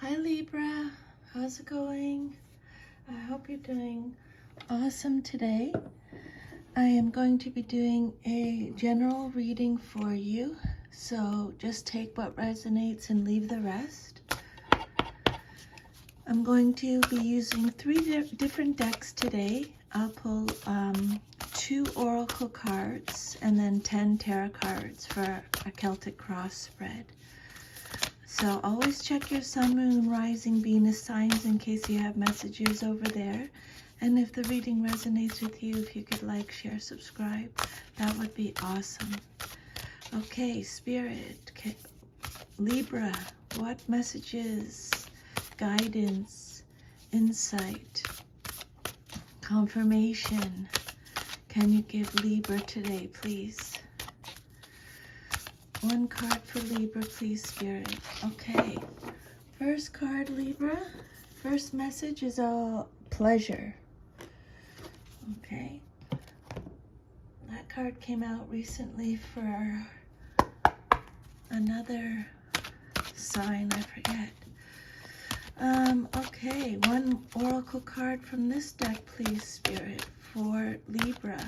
Hi Libra, how's it going? I hope you're doing awesome today. I am going to be doing a general reading for you, so just take what resonates and leave the rest. I'm going to be using three different decks today. I'll pull 2 oracle cards and then 10 tarot cards for a Celtic cross spread. So always check your sun, moon, rising, Venus signs in case you have messages over there. And if the reading resonates with you, if you could like, share, subscribe, that would be awesome. Okay, Spirit, Libra, what messages, guidance, insight, confirmation can you give Libra today, please? One card for Libra, please, Spirit. Okay. First card, Libra. First message is a pleasure. Okay. That card came out recently for another sign, I forget. Okay. One oracle card from this deck, please, Spirit, for Libra.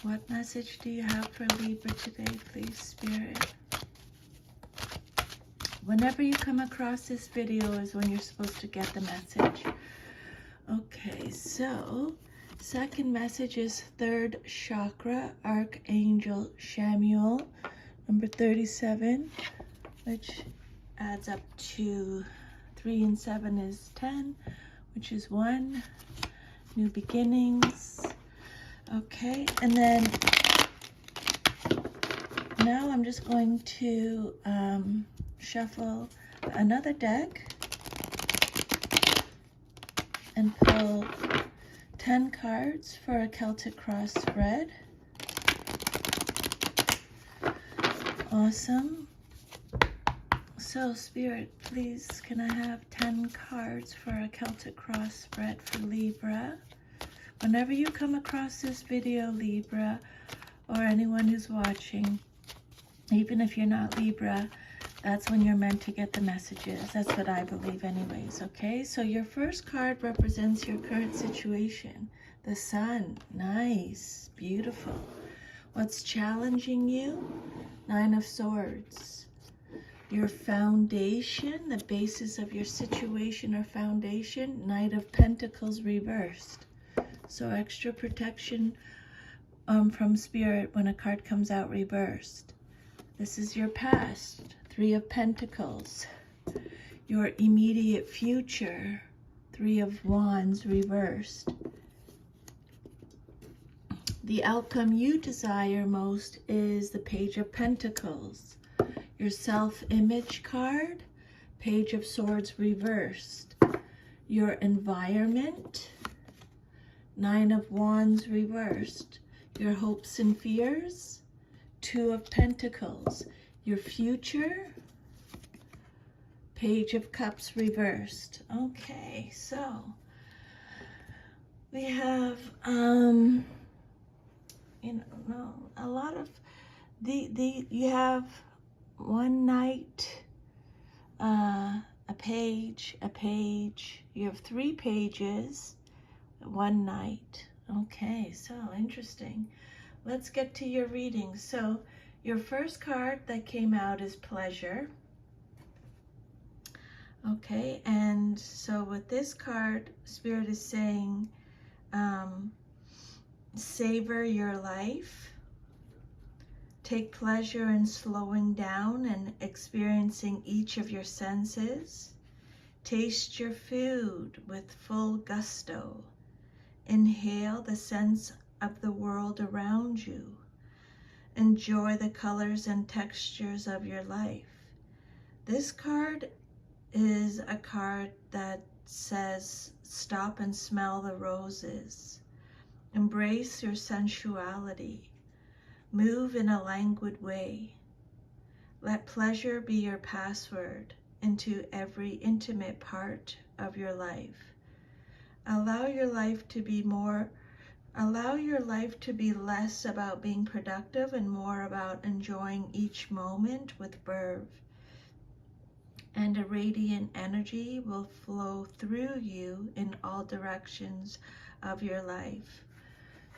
What message do you have for Libra today, please, Spirit? Whenever you come across this video is when you're supposed to get the message. Okay, so second message is third chakra, Archangel Shamuel, number 37, which adds up to 3 and 7 is 10, which is 1, new beginnings. Okay, and then now I'm just going to shuffle another deck and pull 10 cards for a Celtic cross spread. Awesome. So, Spirit, please, can I have 10 cards for a Celtic cross spread for Libra? Whenever you come across this video, Libra, or anyone who's watching, even if you're not Libra, that's when you're meant to get the messages. That's what I believe anyways, okay? So your first card represents your current situation. The Sun, nice, beautiful. What's challenging you? 9 of Swords. Your foundation, the basis of your situation or foundation, Knight of Pentacles reversed. So extra protection from Spirit when a card comes out reversed. This is your past, 3 of Pentacles. Your immediate future, 3 of Wands reversed. The outcome you desire most is the Page of Pentacles. Your self-image card, Page of Swords reversed. Your environment, 9 of Wands reversed. Your hopes and fears, 2 of Pentacles. Your future, Page of Cups reversed. Okay, so we have a lot of you have one night, a page, you have 3 pages, one night. Okay, so interesting. Let's get to your reading. So your first card that came out is pleasure. Okay, and so with this card, Spirit is saying, savor your life. Take pleasure in slowing down and experiencing each of your senses. Taste your food with full gusto. Inhale the sense of the world around you. Enjoy the colors and textures of your life. This card is a card that says, stop and smell the roses. Embrace your sensuality. Move in a languid way. Let pleasure be your password into every intimate part of your life. Allow your life to be less about being productive and more about enjoying each moment with verve. and a radiant energy will flow through you in all directions of your life.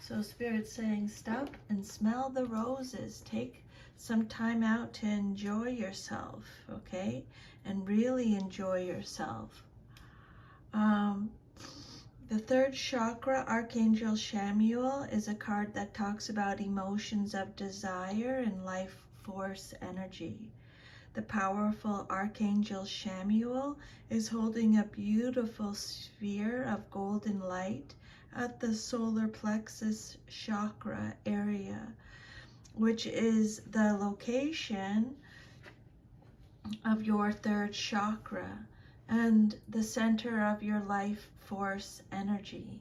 So Spirit's saying, stop and smell the roses. Take some time out to enjoy yourself, okay? And really enjoy yourself. The third chakra, Archangel Chamuel, is a card that talks about emotions of desire and life force energy. The powerful Archangel Chamuel is holding a beautiful sphere of golden light at the solar plexus chakra area, which is the location of your third chakra and the center of your life force energy.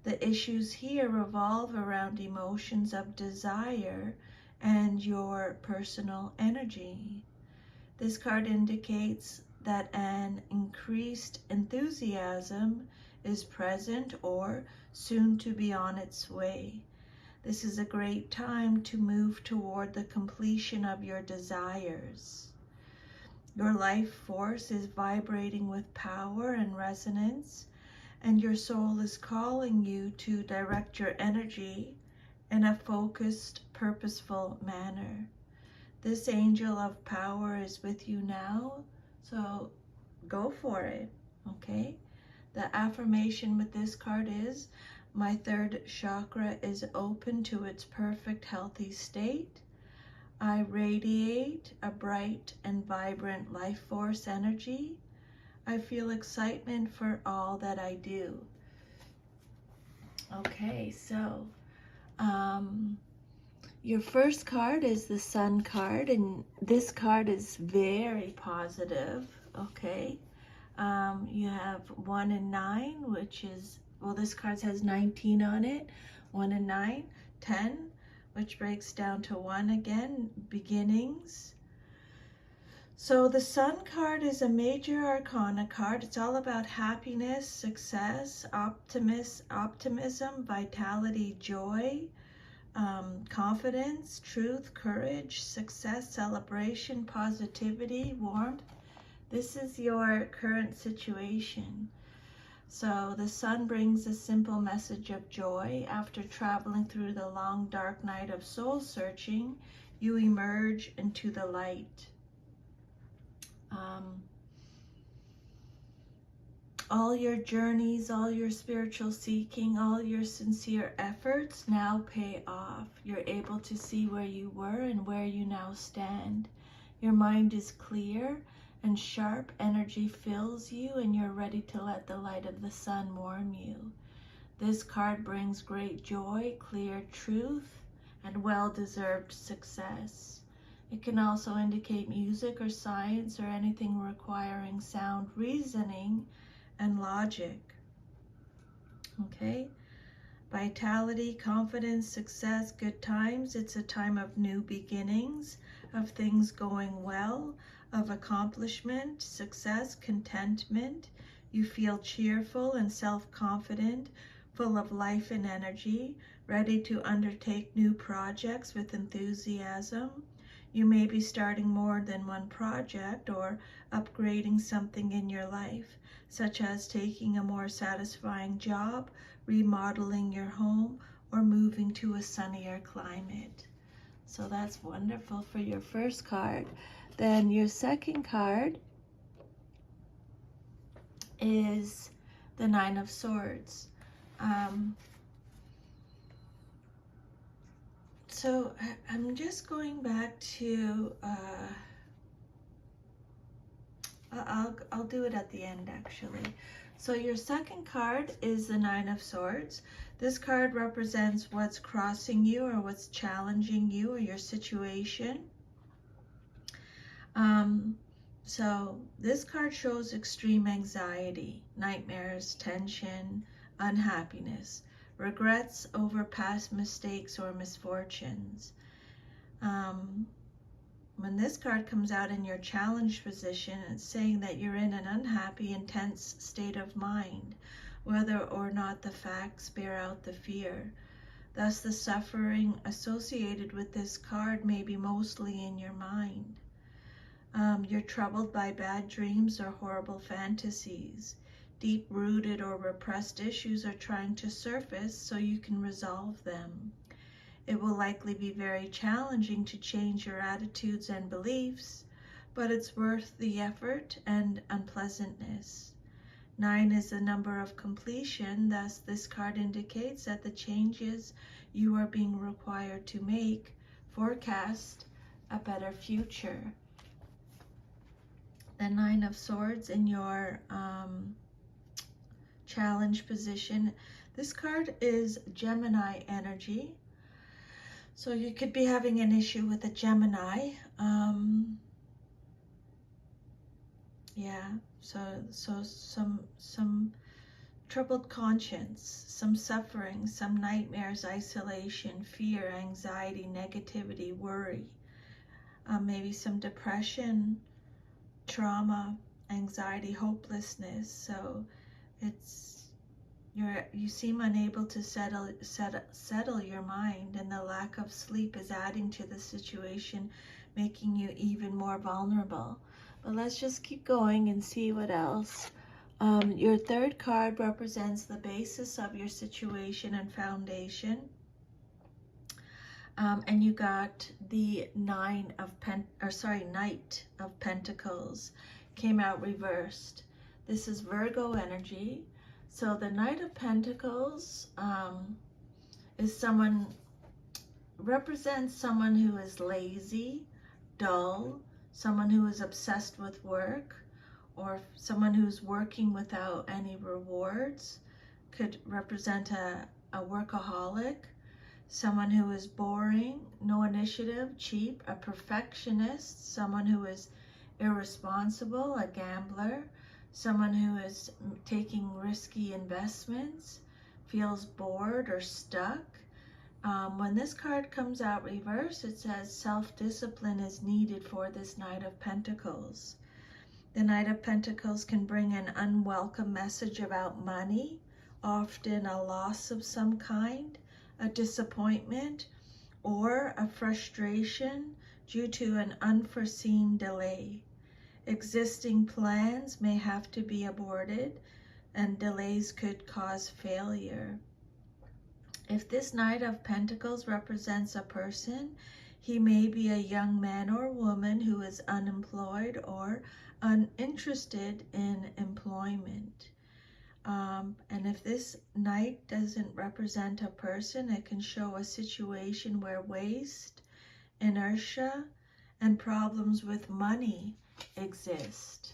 The issues here revolve around emotions of desire and your personal energy. This card indicates that an increased enthusiasm is present or soon to be on its way. This is a great time to move toward the completion of your desires. Your life force is vibrating with power and resonance, and your soul is calling you to direct your energy in a focused, purposeful manner. This angel of power is with you now, so go for it, okay? The affirmation with this card is, my third chakra is open to its perfect, healthy state. I radiate a bright and vibrant life force energy. I feel excitement for all that I do. Okay, so your first card is the Sun card, and this card is very positive, okay? You have 1 and 9, which is, well, this card has 19 on it. 1 and 9, 10, which breaks down to 1 again, beginnings. So the Sun card is a major arcana card. It's all about happiness, success, optimism, vitality, joy, confidence, truth, courage, success, celebration, positivity, warmth. This is your current situation. So the Sun brings a simple message of joy. After traveling through the long, dark night of soul searching, you emerge into the light. All your journeys, all your spiritual seeking, all your sincere efforts now pay off. You're able to see where you were and where you now stand. Your mind is clear and sharp, energy fills you, and you're ready to let the light of the Sun warm you. This card brings great joy, clear truth, and well-deserved success. It can also indicate music or science or anything requiring sound reasoning and logic. Okay? Vitality, confidence, success, good times. It's a time of new beginnings, of things going well, of accomplishment, success, contentment. You feel cheerful and self-confident, full of life and energy, ready to undertake new projects with enthusiasm. You may be starting more than one project or upgrading something in your life, such as taking a more satisfying job, remodeling your home, or moving to a sunnier climate. So that's wonderful for your first card. Then your second card is the Nine of Swords. So I'm just going back to, I'll do it at the end actually. So your second card is the Nine of Swords. This card represents what's crossing you or what's challenging you or your situation. So this card shows extreme anxiety, nightmares, tension, unhappiness, regrets over past mistakes or misfortunes. When this card comes out in your challenged position, it's saying that you're in an unhappy, intense state of mind, whether or not the facts bear out the fear. Thus, the suffering associated with this card may be mostly in your mind. You're troubled by bad dreams or horrible fantasies. Deep-rooted or repressed issues are trying to surface so you can resolve them. It will likely be very challenging to change your attitudes and beliefs, but it's worth the effort and unpleasantness. 9 is the number of completion, thus this card indicates that the changes you are being required to make forecast a better future. The 9 of Swords in your challenge position. This card is Gemini energy. So you could be having an issue with a Gemini. Yeah, so some troubled conscience, some suffering, some nightmares, isolation, fear, anxiety, negativity, worry, maybe some depression, trauma, anxiety, hopelessness. So you seem unable to settle your mind, and the lack of sleep is adding to the situation, making you even more vulnerable. But let's just keep going and see what else. Your third card represents the basis of your situation and foundation. And you got the Knight of Pentacles came out reversed. This is Virgo energy. So the Knight of Pentacles represents someone who is lazy, dull, someone who is obsessed with work, or someone who's working without any rewards. Could represent a workaholic, someone who is boring, no initiative, cheap, a perfectionist, someone who is irresponsible, a gambler, someone who is taking risky investments, feels bored or stuck. When this card comes out reversed, it says self-discipline is needed for this Knight of Pentacles. The Knight of Pentacles can bring an unwelcome message about money, often a loss of some kind, a disappointment, or a frustration due to an unforeseen delay. Existing plans may have to be aborted, and delays could cause failure. If this Knight of Pentacles represents a person, he may be a young man or woman who is unemployed or uninterested in employment. And if this Knight doesn't represent a person, it can show a situation where waste, inertia, and problems with money exist.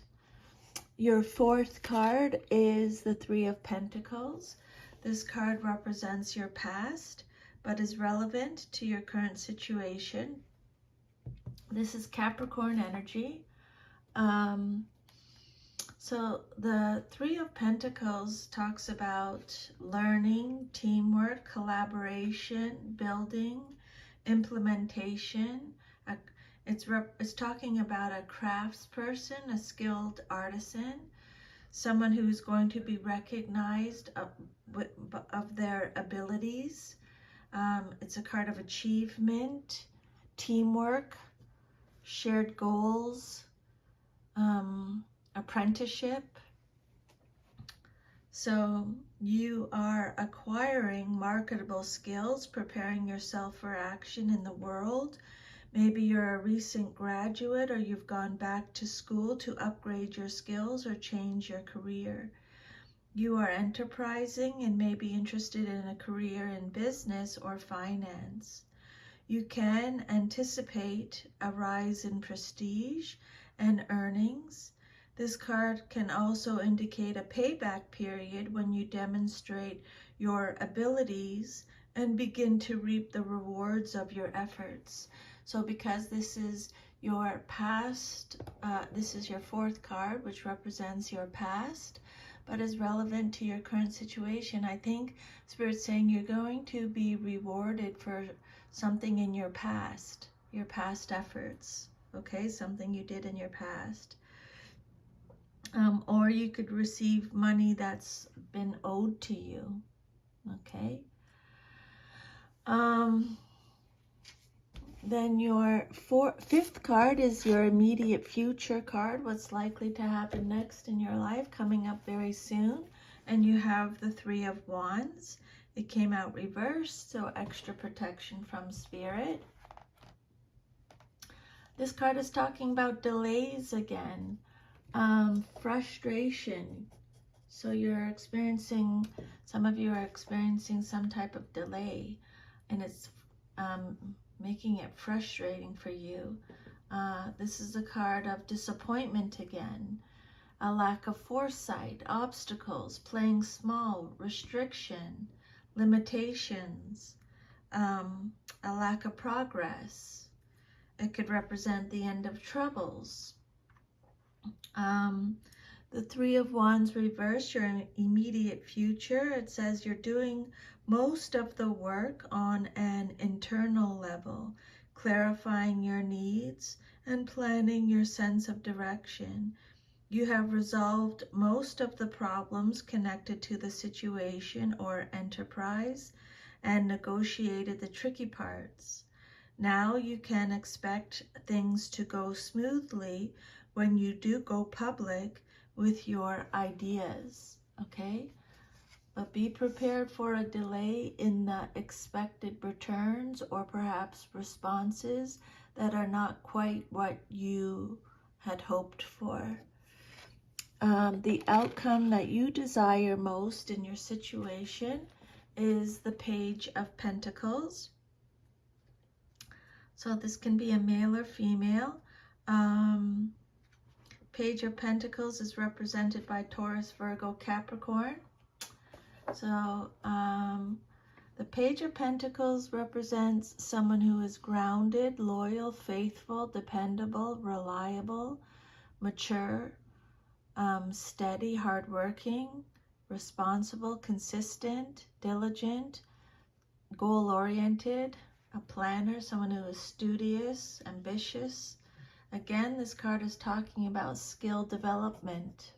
Your fourth card is the Three of Pentacles. This card represents your past, but is relevant to your current situation. This is Capricorn energy. So the Three of Pentacles talks about learning, teamwork, collaboration, building, implementation. It's talking about a craftsperson, a skilled artisan, someone who's going to be recognized of their abilities. It's a card of achievement, teamwork, shared goals, apprenticeship. So you are acquiring marketable skills, preparing yourself for action in the world. Maybe you're a recent graduate, or you've gone back to school to upgrade your skills or change your career. You are enterprising and may be interested in a career in business or finance. You can anticipate a rise in prestige and earnings. This card can also indicate a payback period when you demonstrate your abilities and begin to reap the rewards of your efforts. So because this is your past, this is your fourth card, which represents your past, but is relevant to your current situation. I think Spirit's saying you're going to be rewarded for something in your past efforts, okay? Something you did in your past. Or you could receive money that's been owed to you, okay? Then your fifth card is your immediate future card, what's likely to happen next in your life, coming up very soon. And you have the Three of Wands. It came out reversed, so extra protection from Spirit. This card is talking about delays again, frustration. So you're experiencing, some of you are experiencing some type of delay, and it's making it frustrating for you. This is a card of disappointment again, a lack of foresight, obstacles, playing small, restriction, limitations, a lack of progress. It could represent the end of troubles. The Three of Wands reversed, your immediate future. It says you're doing most of the work on an internal level, clarifying your needs and planning your sense of direction. You have resolved most of the problems connected to the situation or enterprise and negotiated the tricky parts. Now you can expect things to go smoothly when you do go public with your ideas, okay? But be prepared for a delay in the expected returns or perhaps responses that are not quite what you had hoped for. The outcome that you desire most in your situation is the Page of Pentacles. So this can be a male or female. Page of Pentacles is represented by Taurus, Virgo, Capricorn. So the Page of Pentacles represents someone who is grounded, loyal, faithful, dependable, reliable, mature, steady, hardworking, responsible, consistent, diligent, goal-oriented, a planner, someone who is studious, ambitious. Again, this card is talking about skill development.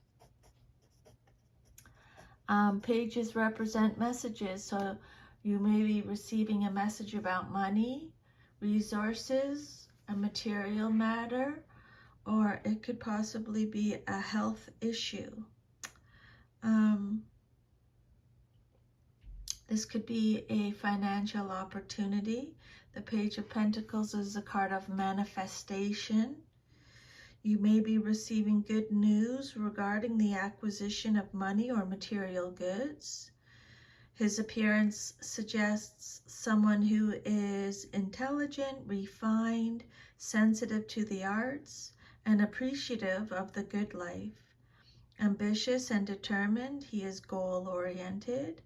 Pages represent messages, so you may be receiving a message about money, resources, a material matter, or it could possibly be a health issue. This could be a financial opportunity. The Page of Pentacles is a card of manifestation. You may be receiving good news regarding the acquisition of money or material goods. His appearance suggests someone who is intelligent, refined, sensitive to the arts, and appreciative of the good life. Ambitious and determined, he is goal-oriented.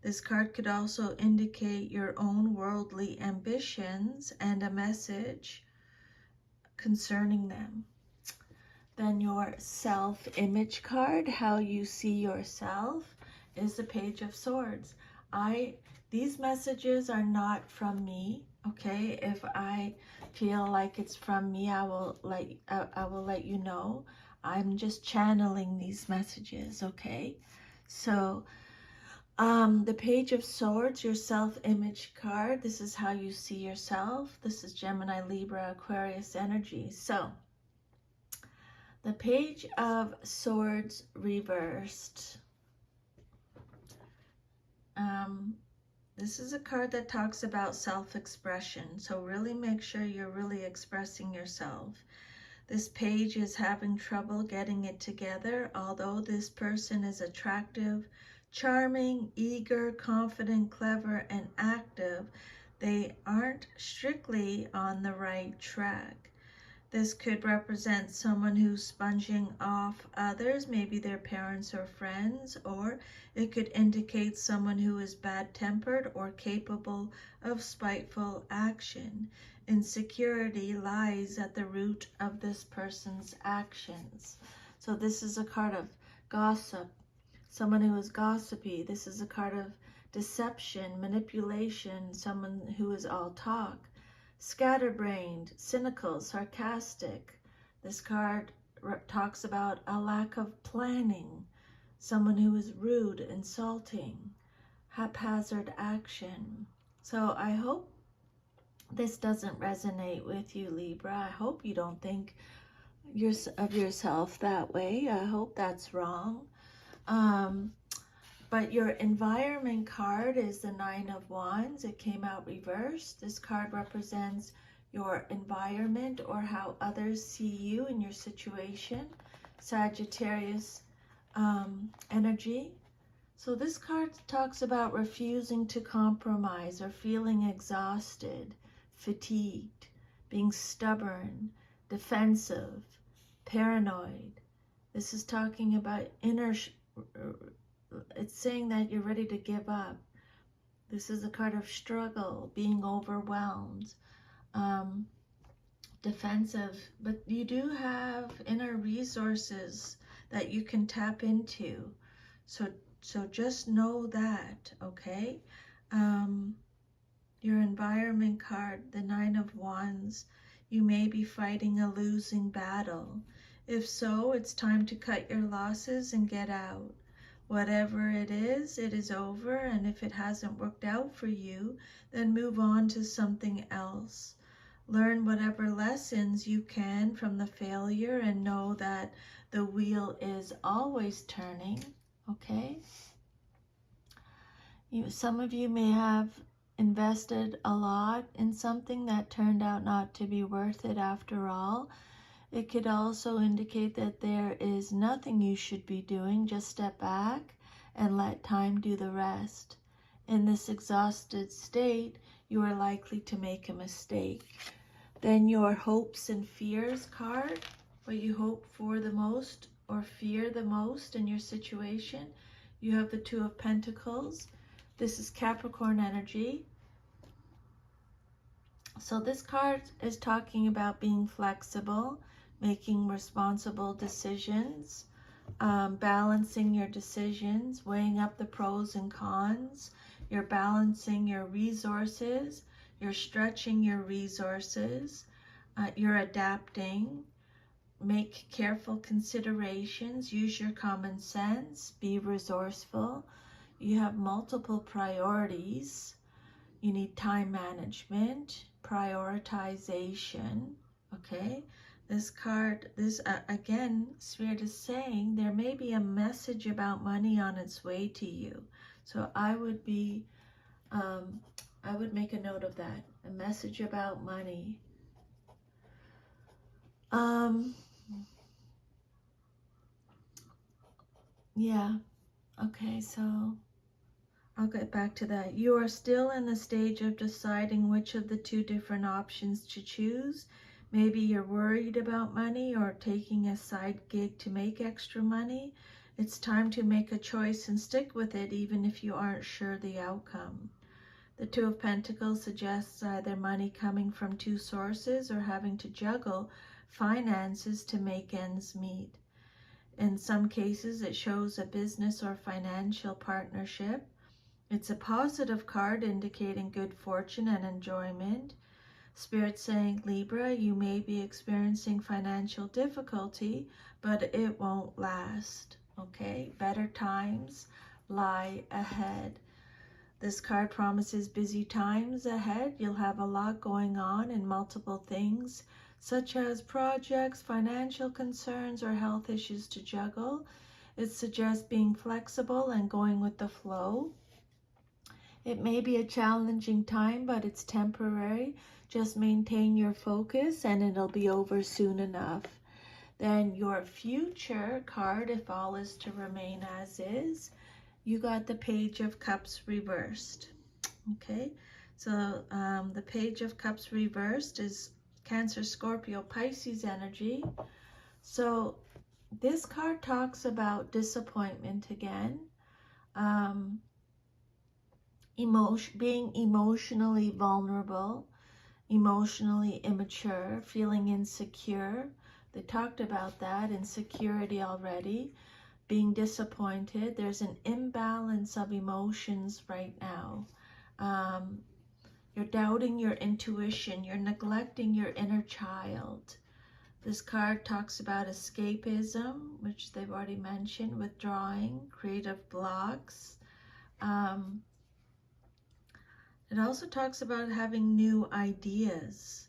This card could also indicate your own worldly ambitions and a message concerning them. Then your self-image card, how you see yourself, is the Page of Swords. These messages are not from me, okay? If I feel like it's from me, I will let you know. I'm just channeling these messages, okay? So the Page of Swords, your self-image card, this is how you see yourself. This is Gemini, Libra, Aquarius energy. So the Page of Swords reversed. This is a card that talks about self-expression. So really make sure you're really expressing yourself. This page is having trouble getting it together. Although this person is attractive, charming, eager, confident, clever, and active, they aren't strictly on the right track. This could represent someone who's sponging off others, maybe their parents or friends, or it could indicate someone who is bad-tempered or capable of spiteful action. Insecurity lies at the root of this person's actions. So this is a card of gossip, someone who is gossipy. This is a card of deception, manipulation, someone who is all talk. Scatterbrained, cynical, sarcastic. This card talks about a lack of planning, someone who is rude, insulting, haphazard action. So I hope this doesn't resonate with you, Libra. I hope you don't think of yourself that way. I hope that's wrong. But your environment card is the Nine of Wands. It came out reversed. This card represents your environment or how others see you in your situation. Sagittarius energy. So this card talks about refusing to compromise or feeling exhausted, fatigued, being stubborn, defensive, paranoid. This is talking about it's saying that you're ready to give up. This is a card of struggle, being overwhelmed, defensive, but you do have inner resources that you can tap into. So just know that, okay? Your environment card, the Nine of Wands, you may be fighting a losing battle. If so, it's time to cut your losses and get out. Whatever it is over, and if it hasn't worked out for you, then move on to something else. Learn whatever lessons you can from the failure and know that the wheel is always turning, okay? Some of you may have invested a lot in something that turned out not to be worth it after all. It could also indicate that there is nothing you should be doing. Just step back and let time do the rest. In this exhausted state, you are likely to make a mistake. Then your hopes and fears card, what you hope for the most or fear the most in your situation. You have the Two of Pentacles. This is Capricorn energy. So this card is talking about being flexible, making responsible decisions, balancing your decisions, weighing up the pros and cons. You're balancing your resources, you're stretching your resources, you're adapting. Make careful considerations, use your common sense, be resourceful. You have multiple priorities. You need time management, prioritization, okay? This card, again, Spirit is saying there may be a message about money on its way to you. So I would make a note of that, a message about money. Yeah, okay, so I'll get back to that. You are still in the stage of deciding which of the two different options to choose. Maybe you're worried about money or taking a side gig to make extra money. It's time to make a choice and stick with it even if you aren't sure the outcome. The Two of Pentacles suggests either money coming from two sources or having to juggle finances to make ends meet. In some cases, it shows a business or financial partnership. It's a positive card indicating good fortune and enjoyment. Spirit saying, Libra, you may be experiencing financial difficulty, but it won't last, okay? Better times lie ahead. This card promises busy times ahead. You'll have a lot going on and multiple things, such as projects, financial concerns, or health issues to juggle. It suggests being flexible and going with the flow. It may be a challenging time, but it's temporary. Just maintain your focus and it'll be over soon enough. Then your future card, if all is to remain as is, you got the Page of Cups reversed. Okay, so the Page of Cups reversed is Cancer, Scorpio, Pisces energy. So this card talks about disappointment again. Being emotionally vulnerable, emotionally immature, feeling insecure. They talked about that, insecurity already. Being disappointed. There's an imbalance of emotions right now. You're doubting your intuition. You're neglecting your inner child. This card talks about escapism, which they've already mentioned, withdrawing, creative blocks. It also talks about having new ideas.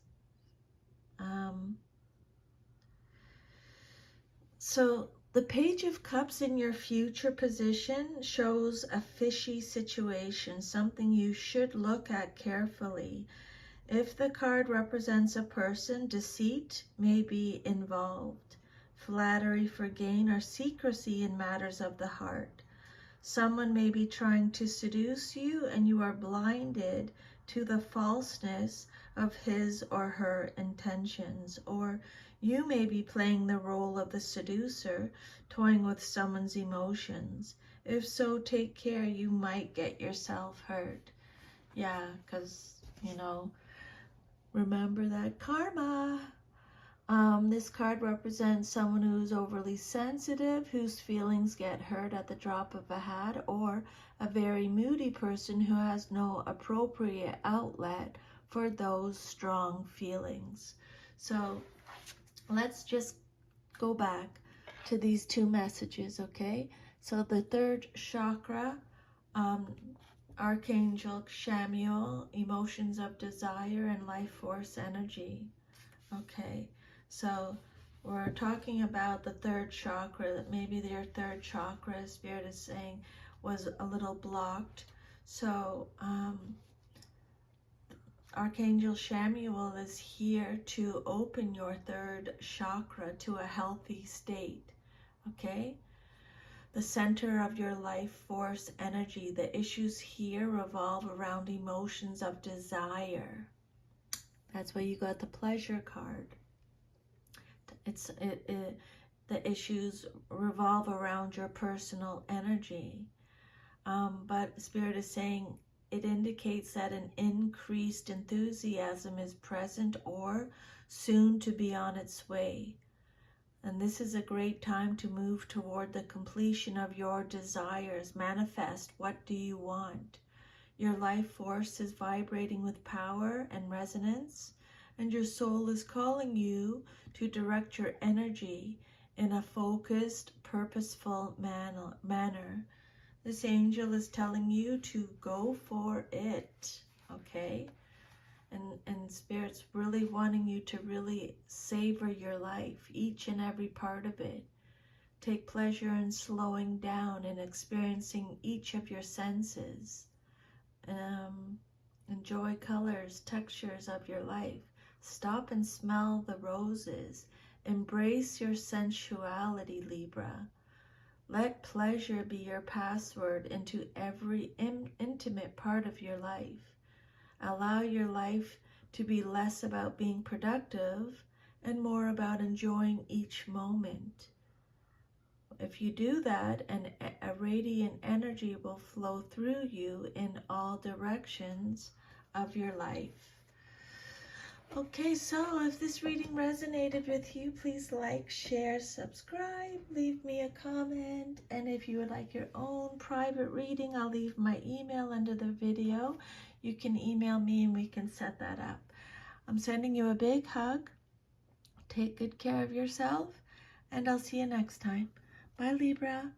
So the Page of Cups in your future position shows a fishy situation, something you should look at carefully. If the card represents a person, deceit may be involved, flattery for gain, or secrecy in matters of the heart. Someone may be trying to seduce you, and you are blinded to the falseness of his or her intentions. Or you may be playing the role of the seducer, toying with someone's emotions. If so, take care, you might get yourself hurt. Yeah, because, remember that karma. This card represents someone who's overly sensitive, whose feelings get hurt at the drop of a hat, or a very moody person who has no appropriate outlet for those strong feelings. So let's just go back to these two messages, okay? So the third chakra, Archangel Chamuel, emotions of desire and life force energy. Okay, so we're talking about the third chakra, that maybe your third chakra, Spirit is saying, was a little blocked. So Archangel Chamuel is here to open your third chakra to a healthy state, okay? The center of your life force energy. The issues here revolve around emotions of desire. That's why you got the pleasure card. The issues revolve around your personal energy. But Spirit is saying it indicates that an increased enthusiasm is present or soon to be on its way. And this is a great time to move toward the completion of your desires. Manifest, what do you want? Your life force is vibrating with power and resonance, and your soul is calling you to direct your energy in a focused, purposeful manner. This angel is telling you to go for it, okay? And Spirit's really wanting you to really savor your life, each and every part of it. Take pleasure in slowing down and experiencing each of your senses. Enjoy colors, textures of your life. Stop and smell the roses. Embrace your sensuality, Libra. Let pleasure be your password into every intimate part of your life. Allow your life to be less about being productive and more about enjoying each moment. If you do that, a radiant energy will flow through you in all directions of your life. Okay, so if this reading resonated with you, please like, share, subscribe, leave me a comment. And if you would like your own private reading, I'll leave my email under the video. You can email me and we can set that up. I'm sending you a big hug. Take good care of yourself, and I'll see you next time. Bye, Libra.